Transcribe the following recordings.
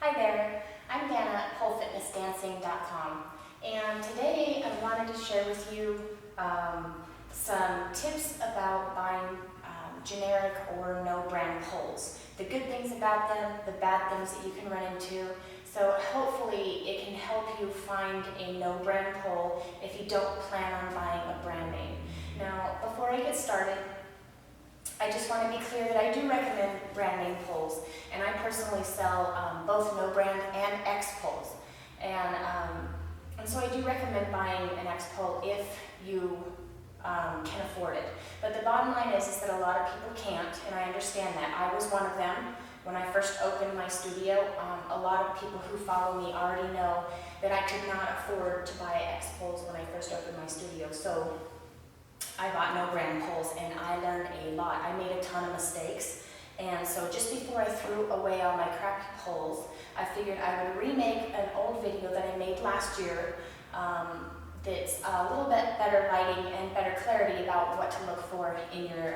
Hi there, I'm Dana at PoleFitnessDancing.com, and today I wanted to share with you some tips about buying generic or no-brand poles. The good things about them, the bad things that you can run into. So hopefully it can help you find a no-brand pole if you don't plan on buying a brand name. Now, before I get started, I just want to be clear that I do recommend brand name poles, and I personally sell both no brand and X poles, and so I do recommend buying an X pole if you can afford it. But the bottom line is that a lot of people can't, and I understand that. I was one of them. When I first opened my studio, a lot of people who follow me already know that I could not afford to buy X poles when I first opened my studio. So I bought no brand poles and I learned a lot. I made a ton of mistakes, and so just before I threw away all my crappy poles, I figured I would remake an old video that I made last year that's a little bit better lighting and better clarity about what to look for in your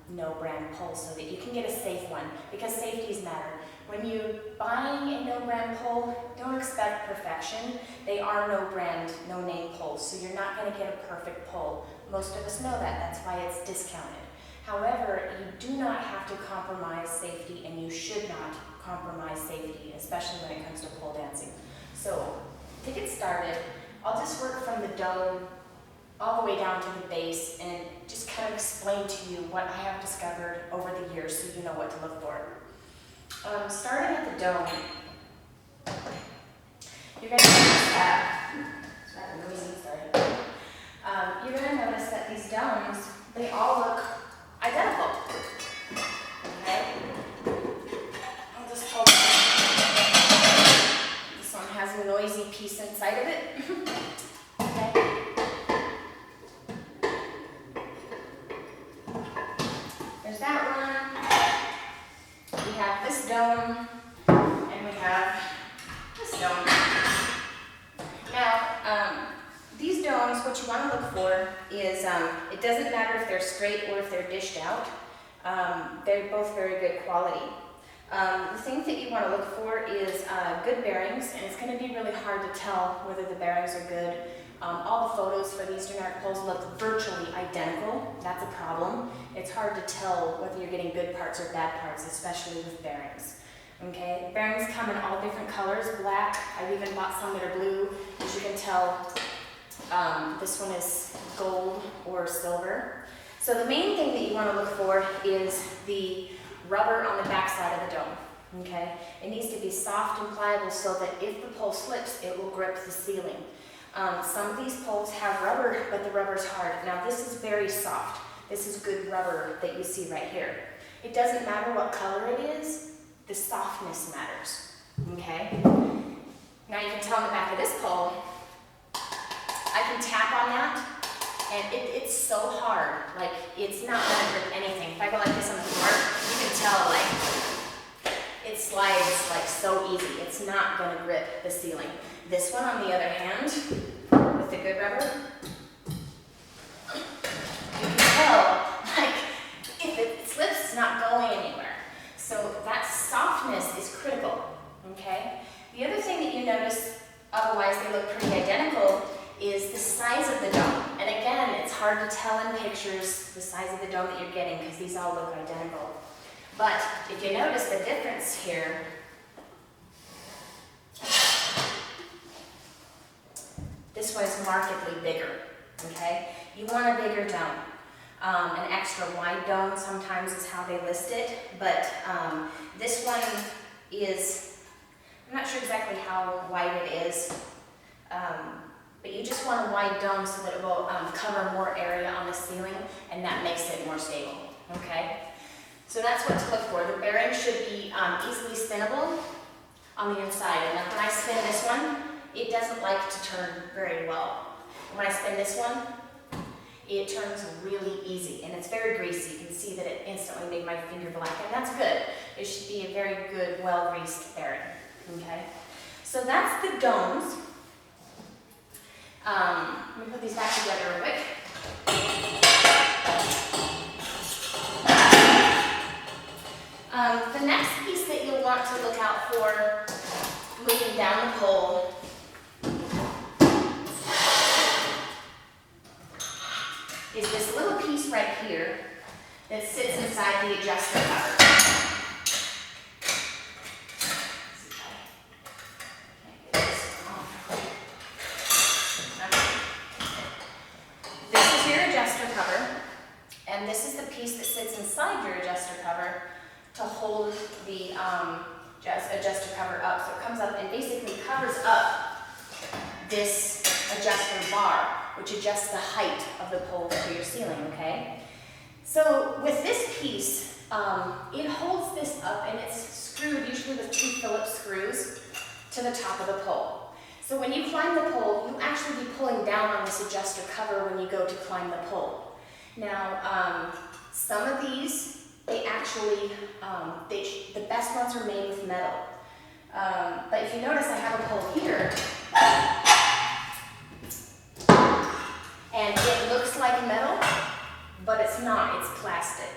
no brand pole so that you can get a safe one, because safeties matter. When you're buying a no brand pole, don't expect perfection. They are no brand, no name poles, so you're not going to get a perfect pole. Most of us know that. That's why it's discounted. However, you do not have to compromise safety, and you should not compromise safety, especially when it comes to pole dancing. So to get started, I'll just work from the dome all the way down to the base and just kind of explain to you what I have discovered over the years so you know what to look for. Starting at the dome, you're going to notice that, you're going to notice that these domes, they all look identical. Okay? I'll just hold it. This one has a noisy piece inside of it. Okay? There's that one. We have this dome, and we have this dome. Now, these domes, what you want to look for is, it doesn't matter if they're straight or if they're dished out. They're both very good quality. The thing that you want to look for is good bearings, and it's going to be really hard to tell whether the bearings are good. All the photos for these generic poles look virtually identical. That's a problem. It's hard to tell whether you're getting good parts or bad parts, especially with bearings. Okay, bearings come in all different colors, black. I've even bought some that are blue. As you can tell, this one is gold or silver. So the main thing that you want to look for is the rubber on the back side of the dome. Okay, it needs to be soft and pliable so that if the pole slips, it will grip the ceiling. Some of these poles have rubber, but the rubber's hard. Now this is very soft. This is good rubber that you see right here. It doesn't matter what color it is, the softness matters. Okay? Now you can tell on the back of this pole, I can tap on that, and it's so hard. Like, it's not going to grip anything. If I go like this on the floor, you can tell, like, it slides like so easy. It's not going to grip the ceiling. This one, on the other hand, with the good rubber, you can tell, like, if it slips, it's not going anywhere. So that softness is critical, okay? The other thing that you notice, otherwise they look pretty identical, is the size of the dome. And again, it's hard to tell in pictures the size of the dome that you're getting because these all look identical. But if you notice the difference here, this one is markedly bigger, okay? You want a bigger dome. An extra wide dome sometimes is how they list it, but this one is, I'm not sure exactly how wide it is, but you just want a wide dome so that it will cover more area on the ceiling, and that makes it more stable, okay? So that's what to look for. The bearing should be easily spinnable on the inside, and when I spin this one, it doesn't like to turn very well. When I spin this one, it turns really easy, and it's very greasy. You can see that it instantly made my finger black, and that's good. It should be a very good, well-greased bearing, okay? So that's the domes. Let me put these back together real quick. The next piece that you'll want to look out for pole is this little piece right here that sits inside the adjuster cover. This is your adjuster cover, and this is the piece that sits inside your adjuster cover to hold the adjuster cover up. So it comes up and basically covers up this adjuster bar, which adjusts the height of the pole to your ceiling, okay? So with this piece, it holds this up, and it's screwed usually with 2 Phillips screws to the top of the pole. So when you climb the pole, you'll actually be pulling down on this adjuster cover when you go to climb the pole. Now, some of these, they actually, the best ones are made with metal. But if you notice, I have a pole here, and it looks like metal, but it's not, it's plastic.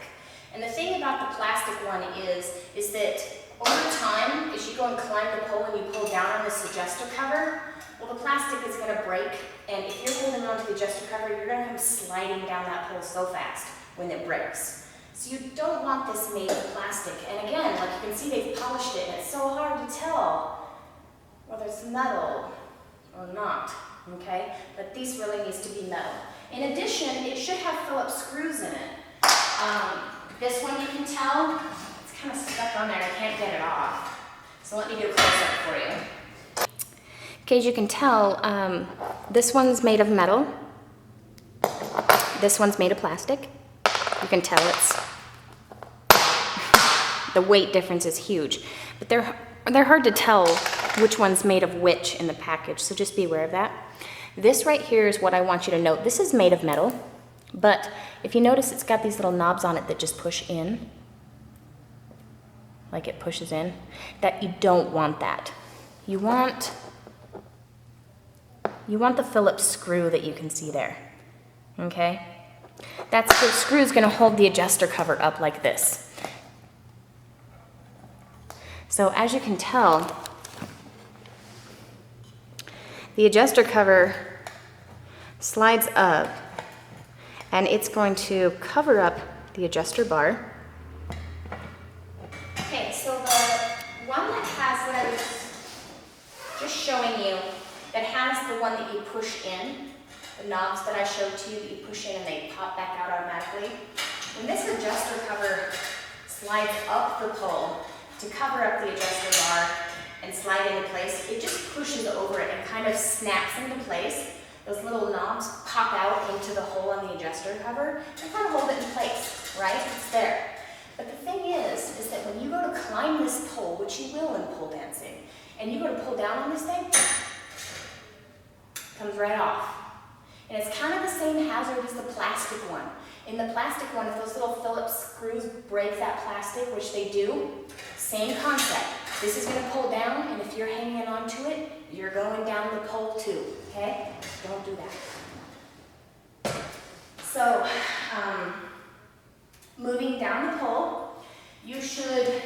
And the thing about the plastic one is that over time, as you go and climb the pole and you pull down on this adjuster cover, well, the plastic is going to break, and if you're holding on to the adjuster cover, you're going to come sliding down that pole so fast when it breaks. So you don't want this made of plastic. And again, like you can see, they've polished it, and it's so hard to tell whether it's metal or not, okay? But these really needs to be metal. In addition, it should have Phillips screws in it. This one you can tell, it's kind of stuck on there, I can't get it off. So let me do a close-up for you. Okay, as you can tell, this one's made of metal. This one's made of plastic. You can tell the weight difference is huge, but they're hard to tell which one's made of which in the package, so just be aware of that. This right here is what I want you to note. This is made of metal, but if you notice, it's got these little knobs on it that just push in, like it pushes in. That you don't want that. You want the Phillips screw that you can see there, okay? The screw is going to hold the adjuster cover up like this. So as you can tell, the adjuster cover slides up, and it's going to cover up the adjuster bar. Okay, so the one that has what I was just showing you, that has the one that you push in, the knobs that I showed to you that you push in and they pop back out automatically. When this adjuster cover slides up the pole to cover up the adjuster bar and slide into place, it just pushes over it and kind of snaps into place. Those little knobs pop out into the hole on the adjuster cover and kind of hold it in place, right? It's there. But the thing is that when you go to climb this pole, which you will in pole dancing, and you go to pull down on this thing, it comes right off. And it's kind of the same hazard as the plastic one. In the plastic one, if those little Phillips screws break that plastic, which they do, same concept. This is going to pull down, and if you're hanging on to it, you're going down the pole too, okay? Don't do that. So, moving down the pole, you should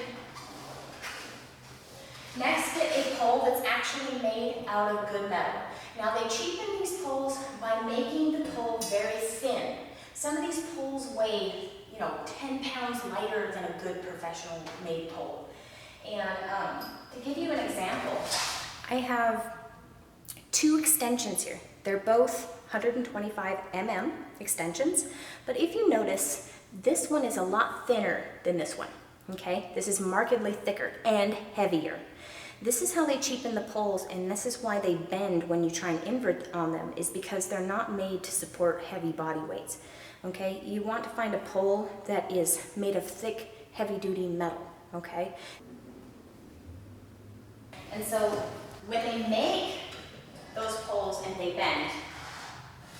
next get a pole that's actually made out of good metal. Now they cheapen these poles by making the pole very thin. Some of these poles weigh, 10 pounds lighter than a good professional made pole. And to give you an example, I have 2 extensions here. They're both 125 mm extensions, but if you notice, this one is a lot thinner than this one, okay? This is markedly thicker and heavier. This is how they cheapen the poles, and this is why they bend when you try and invert on them, is because they're not made to support heavy body weights, okay? You want to find a pole that is made of thick, heavy-duty metal, okay? And so when they make those poles and they bend,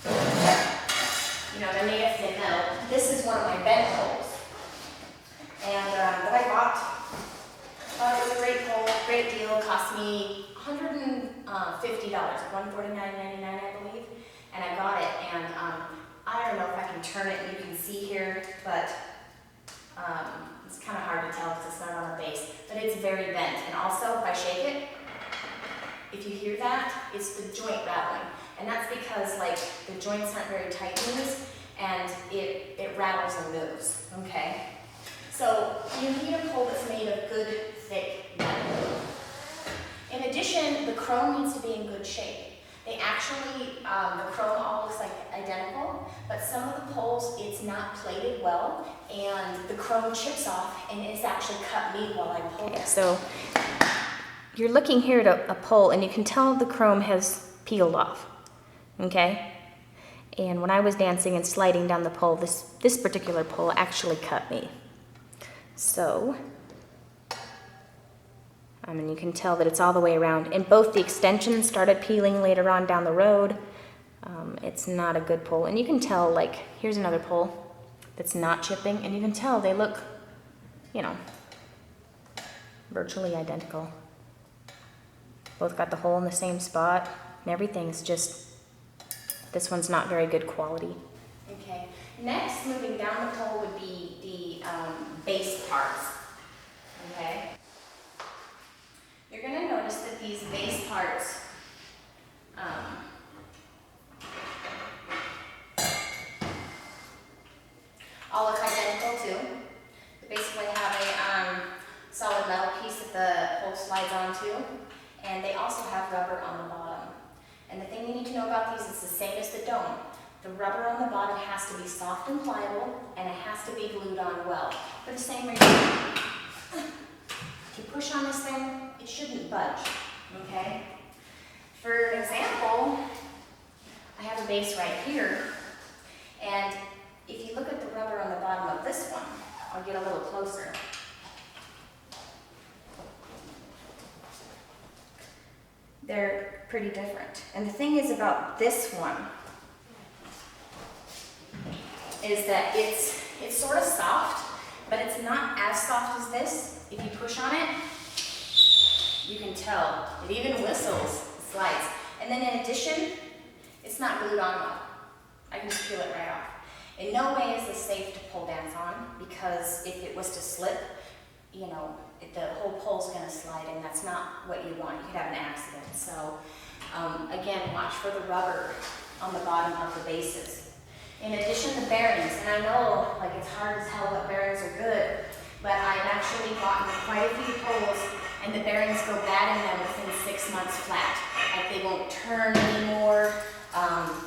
they're made of thin metal. This is one of my bent poles, and that I bought. It was a great pole, great deal. Cost me $150, $149.99 I believe, and I got it. And I don't know if I can turn it. You can see here, but it's kind of hard to tell because it's not on a base. But it's very bent, and also if I shake it, If you hear that, it's the joint rattling. And that's because like the joints aren't very tight in these, and it rattles and moves, okay? So you need a pole that's made of good, thick metal. In addition, the chrome needs to be in good shape. They actually, the chrome all looks like identical, but some of the poles, it's not plated well, and the chrome chips off, and it's actually cut me while I pull it. So you're looking here at a pole, and you can tell the chrome has peeled off, okay? And when I was dancing and sliding down the pole, this particular pole actually cut me. So, and you can tell that it's all the way around. And both the extensions started peeling later on down the road. It's not a good pole. And you can tell, like, here's another pole that's not chipping, and you can tell they look, you know, virtually identical. Both got the hole in the same spot, and everything's just, this one's not very good quality. Okay, next, moving down the pole would be the base parts, okay? You're gonna notice that these base parts all look identical too. They basically have a solid metal piece that the pole slides onto, and they also have rubber on the bottom. And the thing you need to know about these is the same as the dome. The rubber on the bottom has to be soft and pliable, and it has to be glued on well. For the same reason, if you push on this thing, it shouldn't budge, okay? For example, I have a base right here, and if you look at the rubber on the bottom of this one, I'll get a little closer. They're pretty different. And the thing is about this one is that it's sort of soft, but it's not as soft as this. If you push on it, you can tell. It even whistles, slides. And then in addition, it's not glued on well. I can just peel it right off. In no way is this safe to pole dance on, because if it was to slip, you know, the whole pole's gonna slide, and that's not what you want. You could have an accident. So again, watch for the rubber on the bottom of the bases. In addition, the bearings, and I know like it's hard to tell what bearings are good, but I've actually gotten quite a few poles, and the bearings go bad in them within 6 months flat. Like they won't turn anymore.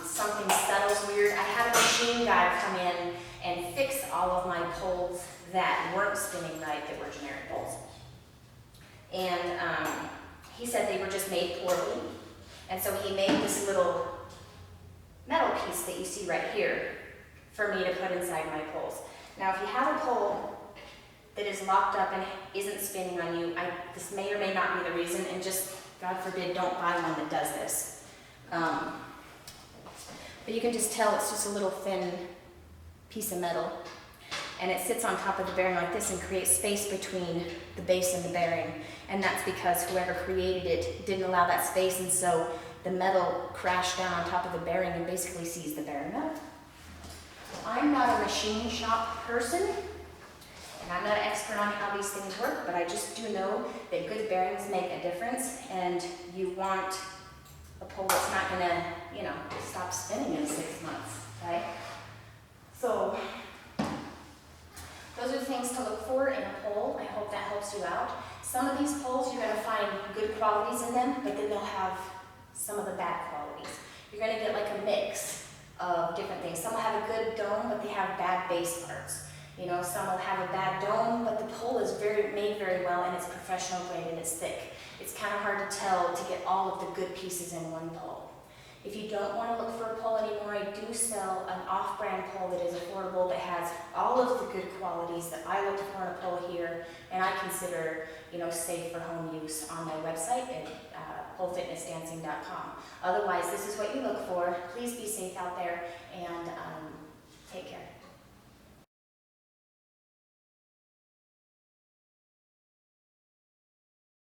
Something settles weird. I had a machine guy come in and fix all of my poles that weren't spinning right, that were generic poles. And he said they were just made poorly. And so he made this little metal piece that you see right here for me to put inside my poles. Now, if you have a pole that is locked up and isn't spinning on you, this may or may not be the reason, and just, God forbid, don't buy one that does this. But you can just tell it's just a little thin piece of metal, and it sits on top of the bearing like this and creates space between the base and the bearing. And that's because whoever created it didn't allow that space, and so the metal crashed down on top of the bearing and basically seized the bearing up. I'm not a machine shop person, and I'm not an expert on how these things work, but I just do know that good bearings make a difference, and you want a pole that's not gonna, you know, stop spinning in 6 months, right? So those are the things to look for in a pole. I hope that helps you out. Some of these poles, you're gonna find good qualities in them, but then they'll have some of the bad qualities. You're gonna get like a mix of different things. Some will have a good dome, but they have bad base parts. You know, some will have a bad dome, but the pole is made very well, and it's professional grade and it's thick. It's kind of hard to tell to get all of the good pieces in one pole. If you don't want to look for a pole anymore, I do sell an off-brand pole that is affordable, that has all of the good qualities that I look for in a pole here, and I consider, you know, safe for home use on my website at polefitnessdancing.com. Otherwise, this is what you look for. Please be safe out there, and take care.